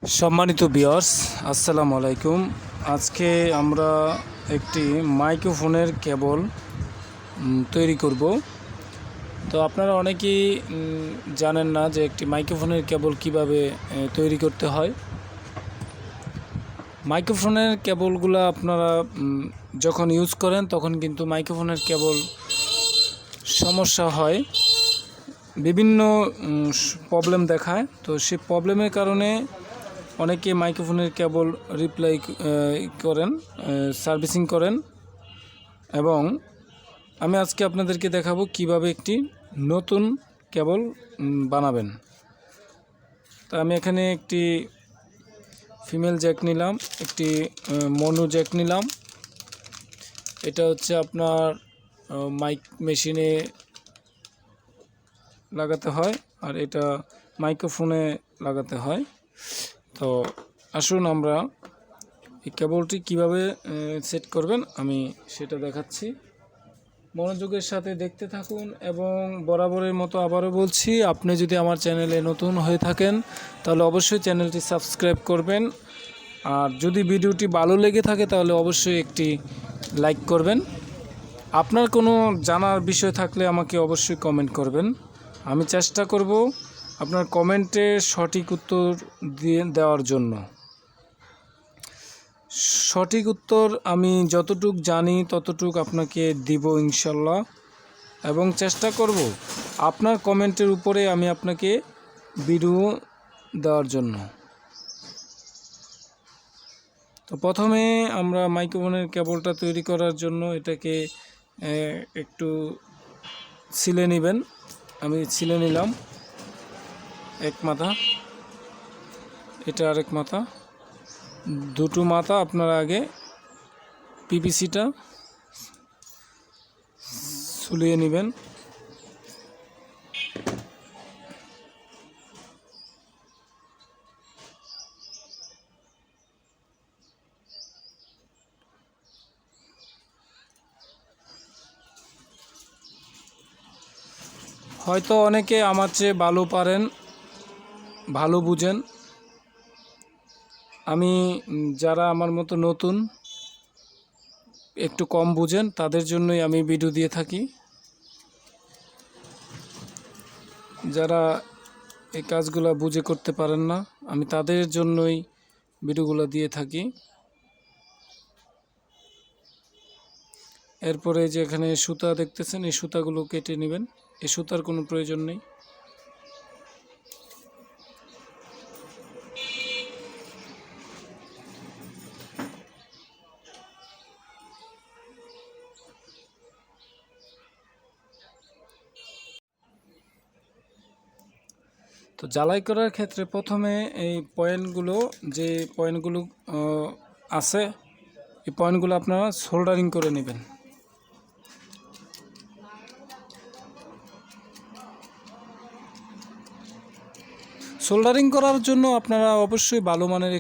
সম্মানিত ভিউয়ার্স, আসসালামু আলাইকুম। আজকে আমরা একটি মাইক্রোফোনের কেবল তৈরি করব। তো আপনারা অনেকেই জানেন না যে একটি মাইক্রোফোনের কেবল কিভাবে তৈরি করতে হয়। মাইক্রোফোনের কেবলগুলো আপনারা যখন ইউজ করেন তখন কিন্তু মাইক্রোফোনের কেবল সমস্যা হয়, বিভিন্ন প্রবলেম দেখায়। তো সেই প্রবলেমের কারণে অনেকে মাইক্রোফোনের কেবল সার্ভিসিং করেন। এবং আমি আজকে আপনাদেরকে দেখাবো কিভাবে একটি নতুন কেবল বানাবেন। তা আমি এখানে একটি ফিমেল জ্যাক নিলাম, একটি মনো জ্যাক নিলাম। এটা হচ্ছে আপনার মাইক মেশিনে লাগাতে হয়, আর এটা মাইক্রোফোনে লাগাতে হয়। তো আসুন আমরা এই কেবলটি কিভাবে সেট করবেন আমি সেটা দেখাচ্ছি। মনোযোগের সাথে দেখতে থাকুন। এবং বরাবরের মতো আবারও বলছি, আপনি যদি আমার চ্যানেলে নতুন হয়ে থাকেন তাহলে অবশ্যই চ্যানেলটি সাবস্ক্রাইব করবেন। আর যদি ভিডিওটি ভালো লেগে থাকে তাহলে অবশ্যই একটি লাইক করবেন। আপনার কোনো জানার বিষয় থাকলে আমাকে অবশ্যই কমেন্ট করবেন। আমি চেষ্টা করব আপনার কমেন্টে সঠিক উত্তর দেওয়ার জন্য। সঠিক উত্তর আমি যতটুক জানি ততটুক আপনাকে দিব ইনশাল্লাহ, এবং চেষ্টা করব আপনার কমেন্টের উপরে আমি আপনাকে ভিডিও দেওয়ার জন্য। তো প্রথমে আমরা মাইক্রোফোনের কেবলটা তৈরি করার জন্য এটাকে একটু ছিলে নেবেন। আমি ছিলে নিলাম এক মাথা, এটা আরেক মাথা, দুটো মাথা আপনারা আগে পিপিসিটা ছুলিয়ে নেবেন। হয়তো অনেকে আমার চেয়ে ভালো পারেন, ভালো বুঝেন। আমি যারা আমার মতো নতুন, একটু কম বুঝেন, তাদের জন্যই আমি ভিডিও দিয়ে থাকি। যারা এই কাজগুলো বুঝে করতে পারেন না, আমি তাদের জন্যই ভিডিওগুলো দিয়ে থাকি। এরপরে যে এখানে সুতা দেখতেছেন, এই সুতাগুলো কেটে নেবেন। এই সুতার কোনো প্রয়োজন নেই। তো জ্বালাই করার ক্ষেত্রে প্রথমে এই পয়েন্টগুলো, যে পয়েন্টগুলো আছে, এই পয়েন্টগুলো আপনারা সোল্ডারিং করে নেবেন। সোল্ডারিং করার জন্য আপনারা অবশ্যই ভালো মানের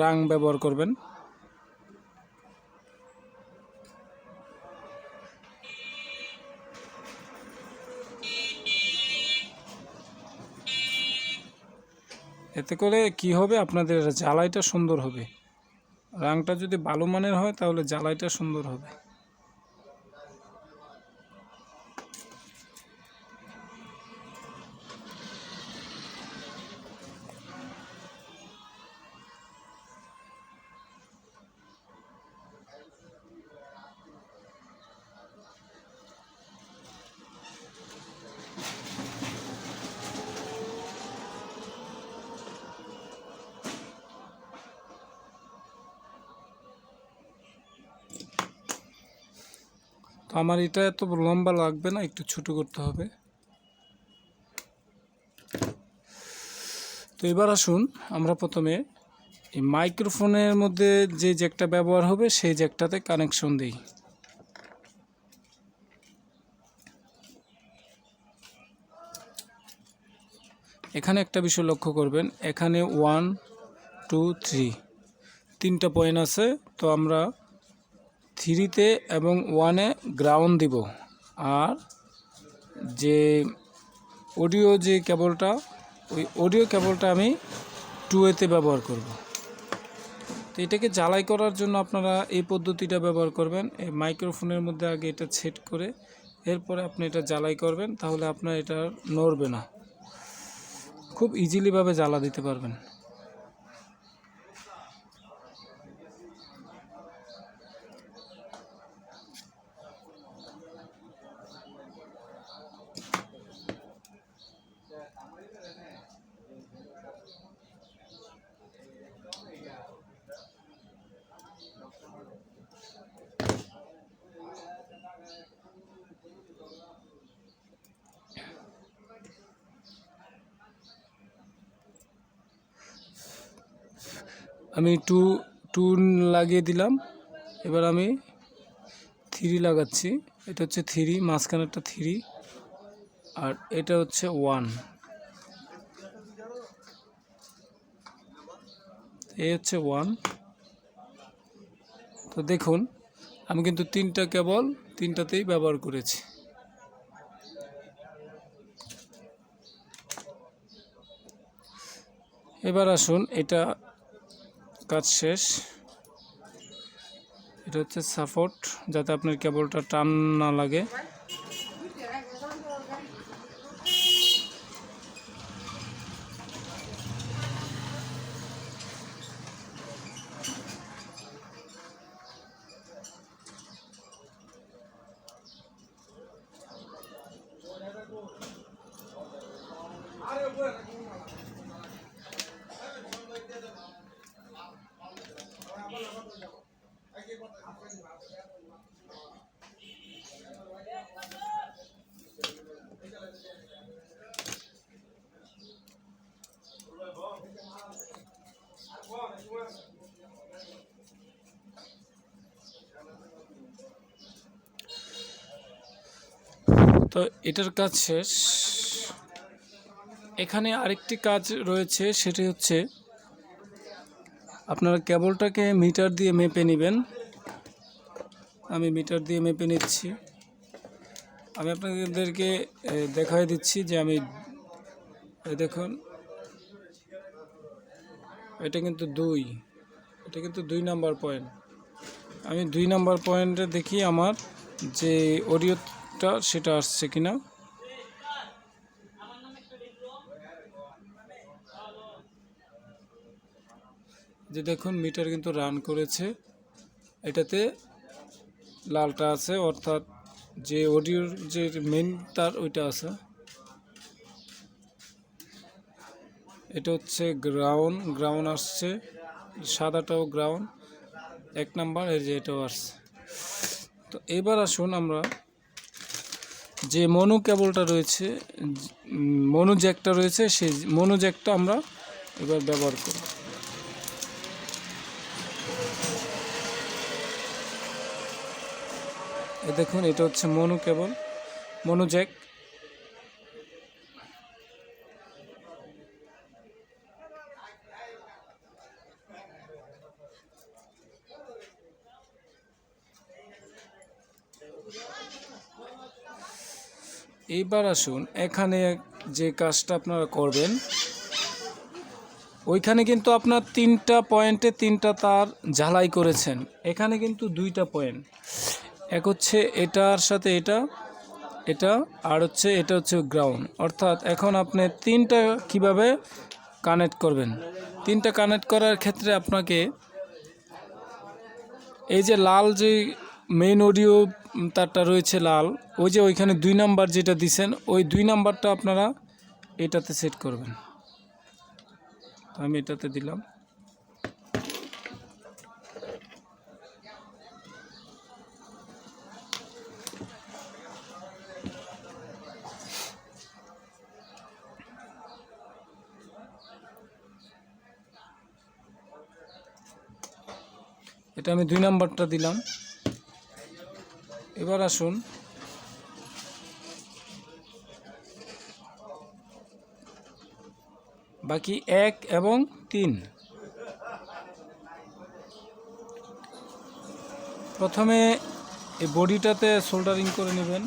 রাং ব্যবহার করবেন। এতে করে কি হবে, আপনাদের জ্বালাইটা সুন্দর হবে। রাংটা যদি ভালো মানের হয় তাহলে জ্বালাইটা সুন্দর হবে। তো আমার এটা এত লম্বা লাগবে না, একটু ছোট করতে হবে। তো এবার আসুন আমরা প্রথমে এই মাইক্রোফোনের মধ্যে যে জ্যাকটা ব্যবহার হবে সেই জ্যাকটাতে কানেকশন দিই। এখানে একটা বিষয় লক্ষ্য করবেন, এখানে 1 2 3 তিনটা পয়েন্ট আছে। তো আমরা 3-তে এবং 1-এ গ্রাউন্ড দিব। আর যে অডিও যে কেবলটা, ওই অডিও কেবলটা আমি 2A-তে ব্যবহার করব। তো এটাকে জ্বালাই করার জন্য আপনারা এই পদ্ধতিটা ব্যবহার করবেন। এই মাইক্রোফোনের মধ্যে আগে এটা সেট করে এরপরে আপনি এটা জ্বালাই করবেন, তাহলে আপনার এটা নড়বে না, খুব ইজিলিভাবে জ্বালা দিতে পারবেন। আমি টু লাগিয়ে দিলাম, এবার আমি 3 লাগাচ্ছি। এটা হচ্ছে 3, মাঝখানেরটা 3 আর এটা হচ্ছে 1। এই হচ্ছে 1। তো দেখুন আমি কিন্তু 3টা কেবল 3টাতেই ব্যবহার করেছি। এবার আসুন, এটা কাজ শেষ। এটা হচ্ছে সাপোর্ট, যাতে আপনার কেবলটা টান না লাগে। তো এটার কাজ শেষ। এখানে আরেকটি কাজ রয়েছে, সেটি হচ্ছে আপনারা কেবলটাকে মিটার দিয়ে মেপে নেবেন। আমি মিটার দিয়ে মেপে নিচ্ছি। আমি আপনাদেরকে দেখাই দিচ্ছি যে আমি দেখুন, এটা কিন্তু 2, এটা কিন্তু 2 নাম্বার পয়েন্ট। আমি 2 নাম্বার পয়েন্টে দেখি আমার যে অডিওটা সেটা আসছে কিনা। যে দেখুন মিটার কিন্তু রান করেছে, এটাতে লালটা আছে, অর্থাৎ যে অডিওর যে মেইন তার ওইটা আছে। এটা হচ্ছে গ্রাউন্ড আসছে, সাদাটাও গ্রাউন্ড 1 নাম্বার, এই যে এটাও আসছে। তো এবার আসুন আমরা যে মনো কেবলটা রয়েছে, মনো জ্যাকটা রয়েছে, সেই মনো জ্যাকটা আমরা এবার ব্যবহার করব। দেখুন এটা হচ্ছে মনো কেবল, মনো জ্যাক। এইবার আসুন, এখানে যে কাজটা আপনারা করবেন, ওইখানে কিন্তু আপনার 3টা পয়েন্টে 3টা তার ঝালাই করেছেন। এখানে কিন্তু 2টা পয়েন্ট, এক হচ্ছে এটার সাথে এটা, এটা আর হচ্ছে এটা হচ্ছে গ্রাউন্ড। অর্থাৎ এখন আপনি 3টা কিভাবে কানেক্ট করবেন। 3টা কানেক্ট করার ক্ষেত্রে আপনাকে এই যে লাল যে মেইন অডিও তারটা রয়েছে লাল, ওই যে ওইখানে 2 নাম্বার যেটা দিছেন, ওই 2 নাম্বারটা আপনারা এটাতে সেট করবেন। আমি এটাতে দিলাম। এটা আমি 2 নাম্বারটা দিলাম। এবার আসুন, বাকি 1 এবং 3 প্রথমে এই বডিটাতে সোল্ডারিং করে নেবেন।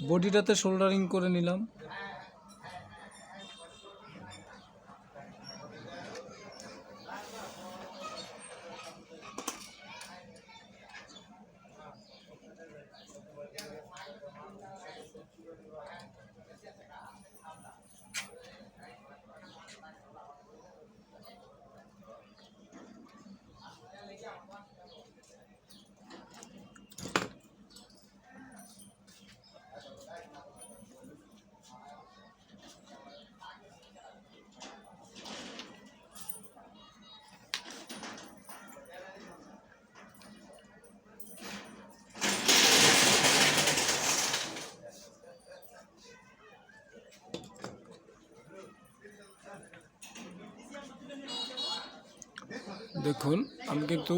বডিটাতে সোল্ডারিং করে নিলাম। দেখুন আমি কিন্তু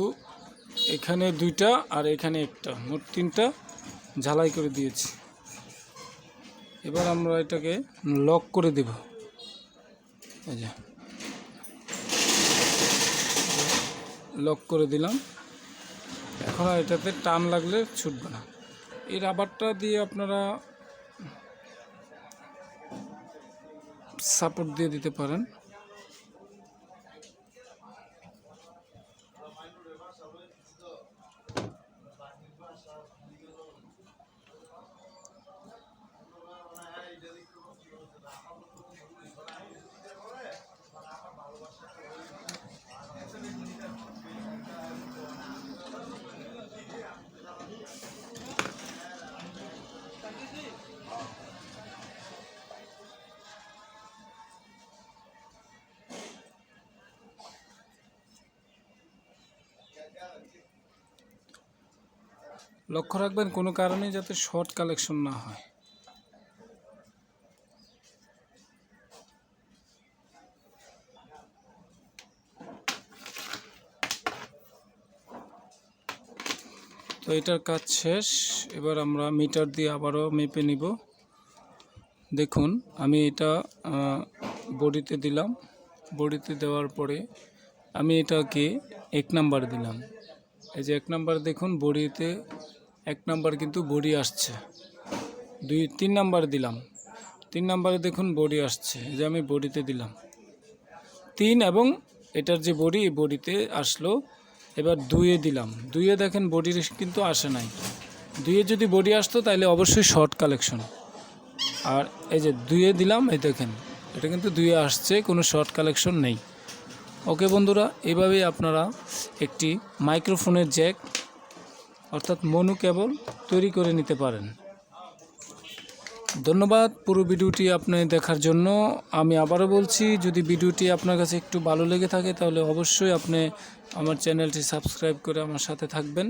এখানে 2টা আর এখানে একটা, মোট 3টা ঝালাই করে দিয়েছি। এবার আমরা এটাকে লক করে দেব। এই যে লক করে দিলাম। এখন আর এটাতে টান লাগলে ছুটবে না। এই রাবারটা দিয়ে আপনারা সাপোর্ট দিয়ে দিতে পারেন। লক্ষ্য রাখবেন কোনো কারণে যাতে শর্ট কালেকশন না হয়। তো এটার কাজ শেষ। এবার আমরা মিটার দিয়ে আবারও মেপে নিব। দেখুন আমি এটা বডিতে দিলাম। বডিতে দেওয়ার পরে আমি এটাকে 1 নাম্বার দিলাম। এই যে 1 নাম্বার দেখুন বডিতে 1 নাম্বার কিন্তু বডি আসছে। 3 নাম্বার দিলাম। 3 নাম্বারে দেখুন বডি আসছে। এই যে আমি বডিতে দিলাম 3 এবং এটার যে বডি, এই বডিতে আসলো। এবার 2-এ দিলাম। 2-এ দেখেন বডি কিন্তু আসে নাই। 2-এ যদি বডি আসতো তাহলে অবশ্যই শর্ট কালেকশন। আর এই যে 2-এ দিলাম, এই দেখেন এটা কিন্তু 2-এ আসছে, কোনো শর্ট কালেকশন নেই। ওকে বন্ধুরা, এভাবেই আপনারা একটি মাইক্রোফোনের জ্যাক অর্থাৎ মনো কেবল তৈরি করে নিতে পারেন। ধন্যবাদ পুরো ভিডিওটি আপনি দেখার জন্য। আমি আবারও বলছি, যদি ভিডিওটি আপনার কাছে একটু ভালো লেগে থাকে তাহলে অবশ্যই আপনি আমার চ্যানেলটি সাবস্ক্রাইব করে আমার সাথে থাকবেন।